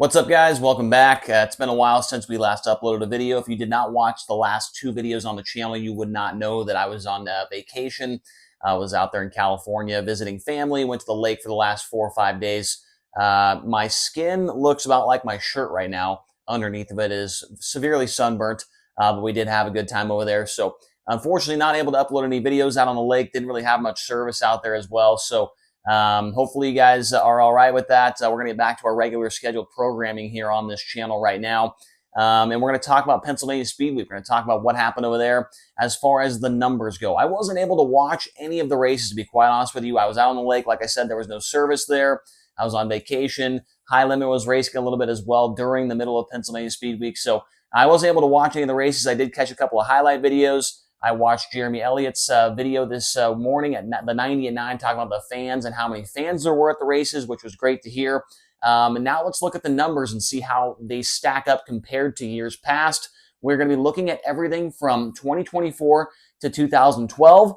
What's up, guys? Welcome back. It's been a while since we last uploaded a video. If you did not watch the last two videos on the channel, you would not know that I was on vacation. I was out there in California visiting family, went to the lake for the last 4 or 5 days. My skin looks about like my shirt right now. Underneath of it is severely sunburnt, but we did have a good time over there. So unfortunately, not able to upload any videos out on the lake. Didn't really have much service out there as well. So hopefully you guys are all right with that. We're going to get back to our regular scheduled programming here on this channel right now. And we're going to talk about Pennsylvania Speedweek. We're going to talk about what happened over there as far as the numbers go. I wasn't able to watch any of the races, to be quite honest with you. I was out on the lake. Like I said, there was no service there. I was on vacation. High Limit was racing a little bit as well during the middle of Pennsylvania Speedweek. So I wasn't able to watch any of the races. I did catch a couple of highlight videos. I watched Jeremy Elliott's video this morning at the 90 and 9 talking about the fans and how many fans there were at the races, which was great to hear. And now let's look at the numbers and see how they stack up compared to years past. We're going to be looking at everything from 2024 to 2012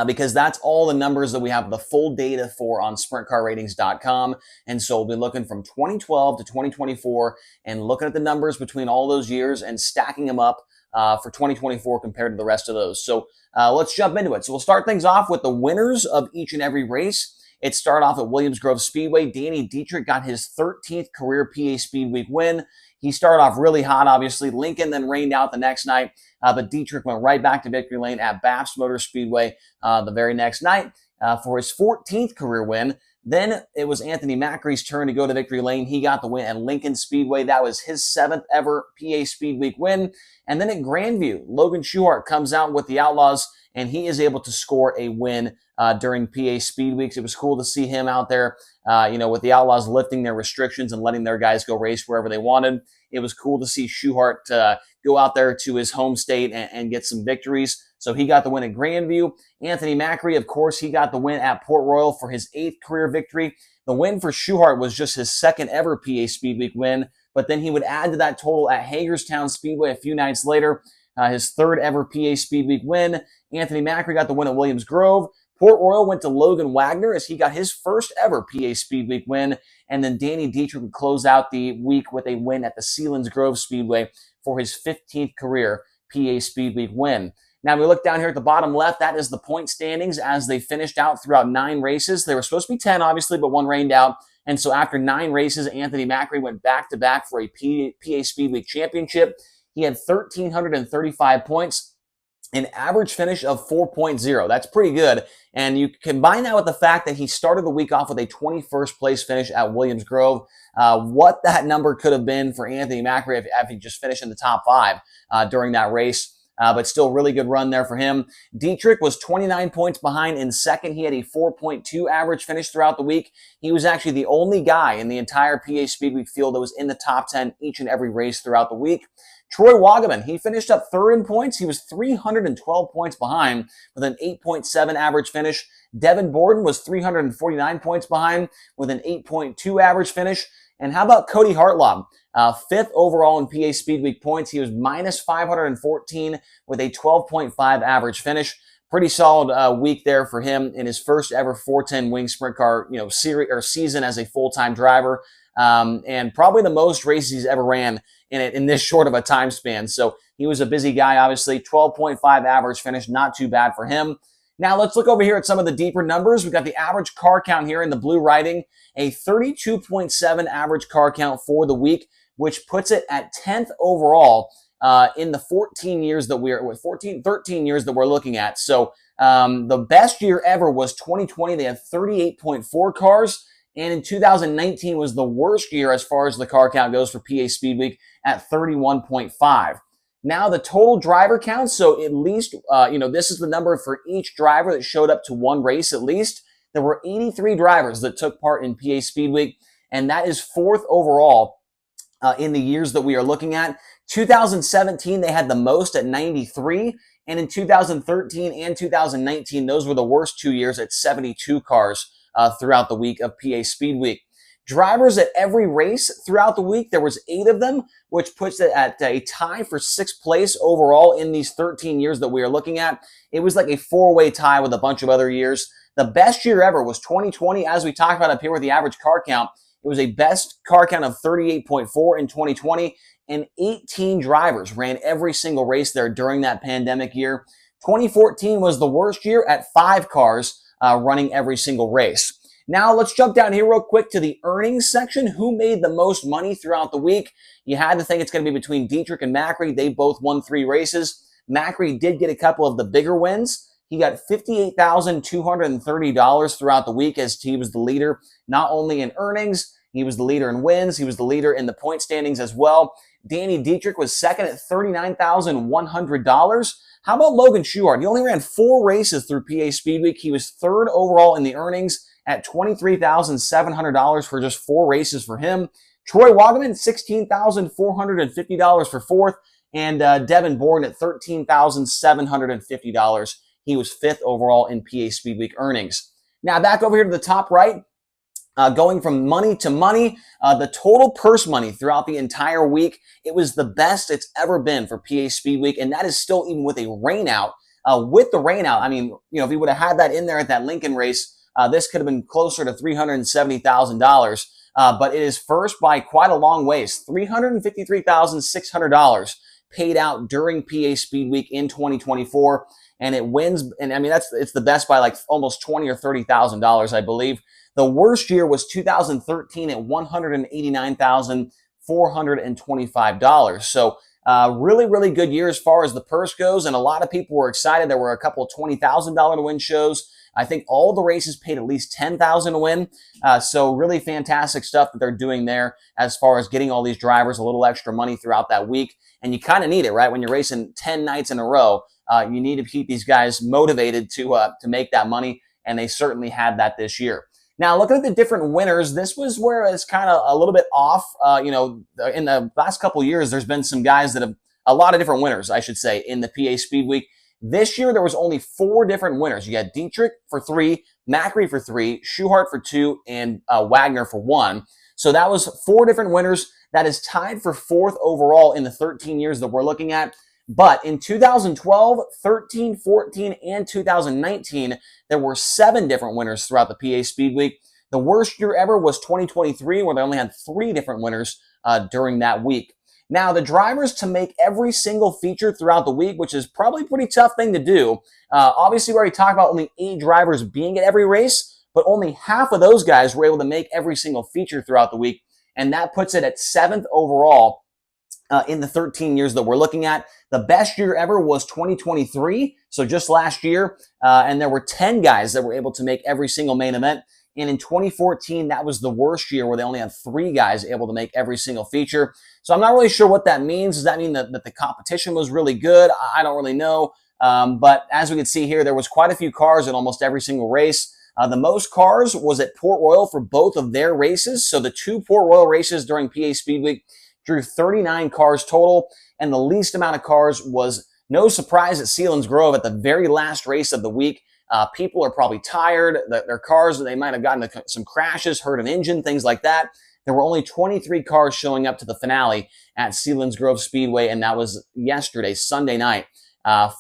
because that's all the numbers that we have the full data for on sprintcarratings.com. And so we'll be looking from 2012 to 2024 and looking at the numbers between all those years and stacking them up for 2024 compared to the rest of those. So let's jump into it. So we'll start things off with the winners of each and every race. It started off at Williams Grove Speedway. Danny Dietrich got his 13th career PA Speedweek win. He started off really hot, obviously. Lincoln then rained out the next night, but Dietrich went right back to victory lane at Baps Motor Speedway the very next night for his 14th career win. Then it was Anthony Macri's turn to go to victory lane. He got the win at Lincoln Speedway. That was his 7th ever PA Speedweek win. And then at Grandview, Logan Schuchart comes out with the Outlaws, and he is able to score a win during PA Speedweeks. It was cool to see him out there, with the Outlaws lifting their restrictions and letting their guys go race wherever they wanted. It was cool to see Schuchart go out there to his home state and get some victories. So he got the win at Grandview. Anthony Macri, of course, he got the win at Port Royal for his 8th career victory. The win for Schuchart was just his 2nd ever PA Speedweek win, but then he would add to that total at Hagerstown Speedway a few nights later, his 3rd ever PA Speedweek win. Anthony Macri got the win at Williams Grove. Port Royal went to Logan Wagner as he got his 1st ever PA Speedweek win, and then Danny Dietrich would close out the week with a win at the Sealands Grove Speedway for his 15th career PA Speedweek win. Now, we look down here at the bottom left. That is the point standings as they finished out throughout 9 races. There were supposed to be 10, obviously, but one rained out. And so after 9 races, Anthony Macri went back-to-back for a PA Speedweek championship. He had 1,335 points, an average finish of 4.0. That's pretty good. And you combine that with the fact that he started the week off with a 21st place finish at Williams Grove. What that number could have been for Anthony Macri if he just finished in the top 5 during that race. But still really good run there for him. Dietrich was 29 points behind in 2nd. He had a 4.2 average finish throughout the week. He was actually the only guy in the entire PA Speedweek field that was in the top 10 each and every race throughout the week. Troy Wagaman, he finished up 3rd in points. He was 312 points behind with an 8.7 average finish. Devin Borden was 349 points behind with an 8.2 average finish. And how about Cody Hartlaub? 5th overall in PA Speedweek points. He was minus 514 with a 12.5 average finish. Pretty solid week there for him in his 1st ever 410 wing sprint car, series or season as a full-time driver, and probably the most races he's ever ran in this short of a time span. So he was a busy guy, obviously. 12.5 average finish, not too bad for him. Now let's look over here at some of the deeper numbers. We've got the average car count here in the blue writing, a 32.7 average car count for the week, which puts it at 10th overall in the 13 years that we're looking at. So the best year ever was 2020. They had 38.4 cars. And in 2019 was the worst year as far as the car count goes for PA Speedweek at 31.5. Now the total driver count, so at least, this is the number for each driver that showed up to one race at least. There were 83 drivers that took part in PA Speedweek, and that is 4th overall in the years that we are looking at. 2017, they had the most at 93, and in 2013 and 2019, those were the worst 2 years at 72 cars throughout the week of PA Speedweek. Drivers at every race throughout the week, there was 8 of them, which puts it at a tie for 6th place overall in these 13 years that we are looking at. It was like a 4-way tie with a bunch of other years. The best year ever was 2020, as we talked about up here with the average car count. It was a best car count of 38.4 in 2020, and 18 drivers ran every single race there during that pandemic year. 2014 was the worst year at 5 cars running every single race. Now let's jump down here real quick to the earnings section. Who made the most money throughout the week? You had to think it's going to be between Dietrich and Macri. They both won 3 races. Macri did get a couple of the bigger wins. He got $58,230 throughout the week as he was the leader, not only in earnings, he was the leader in wins, he was the leader in the point standings as well. Danny Dietrich was second at $39,100. How about Logan Schuchart? He only ran 4 races through PA Speedweek. He was third overall in the earnings at $23,700 for just 4 races for him. Troy Wagaman, $16,450 for fourth, and Devin Bourne at $13,750. He was 5th overall in PA Speedweek earnings. Now back over here to the top right, going from money to money, the total purse money throughout the entire week, it was the best it's ever been for PA Speedweek, and that is still even with a rain out. With the rain out, I mean, if he would have had that in there at that Lincoln race, this could have been closer to $370,000. But it is first by quite a long ways, $353,600 paid out during PA Speedweek in 2024. And it wins, and I mean, it's the best by like almost $20,000 or $30,000, I believe. The worst year was 2013 at $189,425. So really, really good year as far as the purse goes, and a lot of people were excited. There were a couple of $20,000 to win shows. I think all the races paid at least $10,000 to win. So really fantastic stuff that they're doing there as far as getting all these drivers a little extra money throughout that week. And you kind of need it, right? When you're racing 10 nights in a row, you need to keep these guys motivated to make that money, and they certainly had that this year. Now, looking at the different winners, this was where it's kind of a little bit off. In the last couple of years, there's been some guys that have a lot of different winners, I should say, in the PA Speedweek. This year, there was only 4 different winners. You had Dietrich for 3, Macri for 3, Schuchart for 2, and Wagner for 1. So that was 4 different winners. That is tied for 4th overall in the 13 years that we're looking at. But in 2012, 13, 14, and 2019, there were 7 different winners throughout the PA Speedweek. The worst year ever was 2023, where they only had 3 different winners during that week. Now, the drivers to make every single feature throughout the week, which is probably a pretty tough thing to do. Obviously, we already talked about only 8 drivers being at every race, but only half of those guys were able to make every single feature throughout the week, and that puts it at 7th overall in the 13 years that we're looking at. The best year ever was 2023, so just last year, and there were 10 guys that were able to make every single main event. And in 2014, that was the worst year where they only had 3 guys able to make every single feature. So I'm not really sure what that means. Does that mean that the competition was really good? I don't really know. But as we can see here, there was quite a few cars in almost every single race. The most cars was at Port Royal for both of their races. So the 2 Port Royal races during PA Speedweek drew 39 cars total. And the least amount of cars was, no surprise, at Sealands Grove at the very last race of the week. People are probably tired. Their cars, they might have gotten into some crashes, hurt an engine, things like that. There were only 23 cars showing up to the finale at Sealands Grove Speedway, and that was yesterday, Sunday night,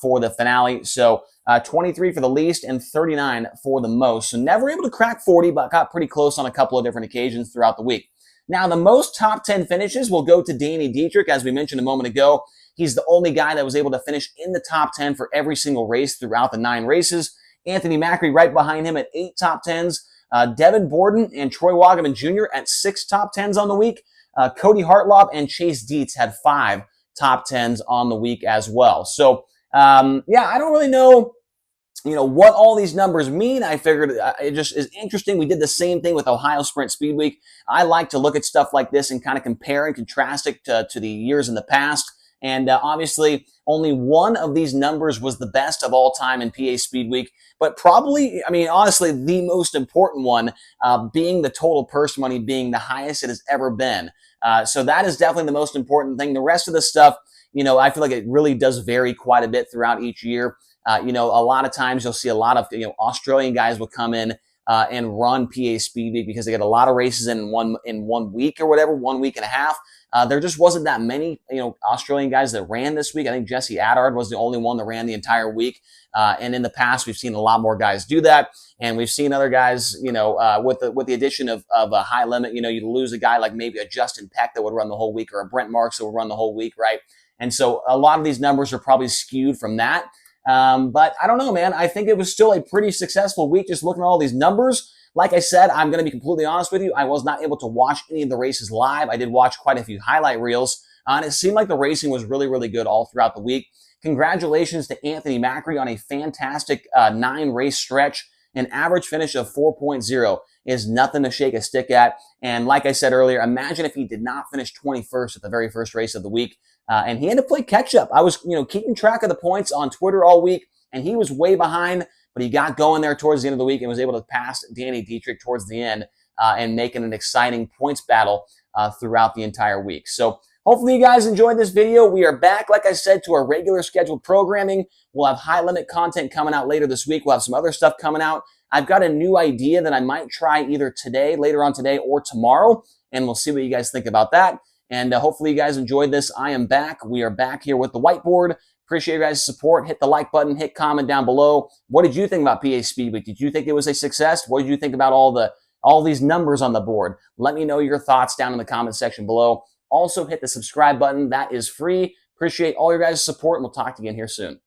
for the finale. So 23 for the least and 39 for the most. So never able to crack 40, but got pretty close on a couple of different occasions throughout the week. Now, the most top 10 finishes will go to Danny Dietrich, as we mentioned a moment ago. He's the only guy that was able to finish in the top 10 for every single race throughout the 9 races. Anthony Macri right behind him at 8 top 10s. Devin Borden and Troy Wagaman Jr. at 6 top 10s on the week. Cody Hartlob and Chase Dietz had 5 top 10s on the week as well. So, I don't really know, what all these numbers mean. I figured it just is interesting. We did the same thing with Ohio Sprint Speed Week. I like to look at stuff like this and kind of compare and contrast it to the years in the past. And obviously, only one of these numbers was the best of all time in PA Speed Week. But probably, honestly, the most important one being the total purse money being the highest it has ever been. So that is definitely the most important thing. The rest of the stuff, I feel like it really does vary quite a bit throughout each year. A lot of times you'll see a lot of, Australian guys will come in and run PA Speed Week because they get a lot of races in one week or whatever, 1 week and a half. There just wasn't that many, Australian guys that ran this week. I think Jesse Adard was the only one that ran the entire week. And in the past, we've seen a lot more guys do that. And we've seen other guys, with the addition of a high limit, you lose a guy like maybe a Justin Peck that would run the whole week, or a Brent Marks that would run the whole week, right? And so a lot of these numbers are probably skewed from that. But I don't know, man. I think it was still a pretty successful week just looking at all these numbers. Like I said, I'm going to be completely honest with you. I was not able to watch any of the races live. I did watch quite a few highlight reels, and it seemed like the racing was really, really good all throughout the week. Congratulations to Anthony Macri on a fantastic 9-race stretch. An average finish of 4.0 is nothing to shake a stick at. And like I said earlier, imagine if he did not finish 21st at the very first race of the week. And he had to play catch up. I was, keeping track of the points on Twitter all week, and he was way behind, but he got going there towards the end of the week and was able to pass Danny Dietrich towards the end and making an exciting points battle throughout the entire week. So hopefully you guys enjoyed this video. We are back, like I said, to our regular scheduled programming. We'll have high limit content coming out later this week. We'll have some other stuff coming out. I've got a new idea that I might try either today, later on today, or tomorrow, and we'll see what you guys think about that. And hopefully you guys enjoyed this. I am back. We are back here with the whiteboard. Appreciate you guys' support. Hit the like button. Hit comment down below. What did you think about PA Speedweek? Did you think it was a success? What did you think about all these numbers on the board? Let me know your thoughts down in the comment section below. Also, hit the subscribe button. That is free. Appreciate all your guys' support, and we'll talk to you again here soon.